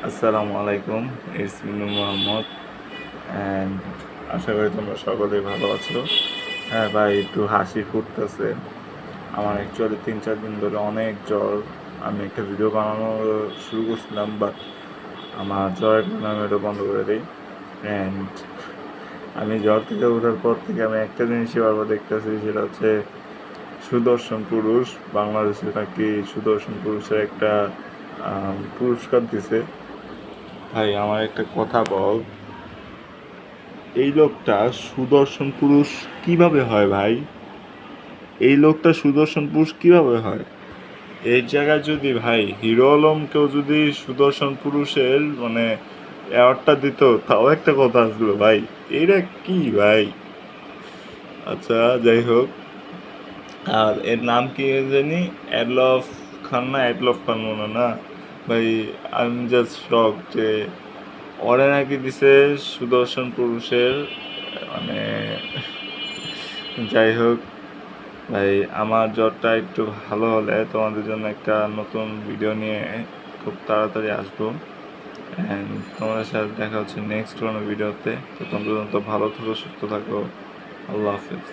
আসসালামু আলাইকুম, it's Minu Mohammad and আশা করি তোমরা সকলেই ভালো আছো। হ্যাঁ ভাই, একটু হাসি ফুটতেছে। আমার অ্যাকচুয়ালি 3-4 দিন ধরে অনেক জ্বর। আমি একটা ভিডিও বানানো শুরু করছিলাম, বাট আমার জ্বরের কারণে আমি এটা বন্ধ করে দিই। অ্যান্ড আমি জ্বর থেকে ওঠার পর থেকে আমি একটা জিনিসই বারবার দেখতেছি, সেটা হচ্ছে সুদর্শন পুরুষ। বাংলাদেশে নাকি সুদর্শন পুরুষের একটা পুরস্কার দিছে। ভাই আমার একটা কথা বল, এই লোকটা সুদর্শন পুরুষ কিভাবে হয় ভাই? এই লোকটা সুদর্শন পুরুষ কিভাবে হয়? এই জায়গায় যদি ভাই হিরো আলমকেও যদি সুদর্শন পুরুষের মানে অ্যাওয়ার্ডটা দিত, তাও একটা কথা আসলো ভাই। এটা কি ভাই? আচ্ছা, যাই হোক। আর এর নাম কি জানি? অ্যাডলফ খান না অ্যাডলফ খান মনে না ভাই। আই এম জাস্ট শক যে ওরে নাকি দিছে সুদর্শন পুরুষের মানে যাই হোক ভাই, আমার জ্বরটা একটু ভালো হলে তোমাদের জন্য একটা নতুন ভিডিও নিয়ে খুব তাড়াতাড়ি আসবো। অ্যান্ড তোমাদের সাথে দেখা হচ্ছে নেক্সট কোনো ভিডিওতে। তো তোমরা ভালো থাকো, সুস্থ থাকো। আল্লাহ হাফিজ।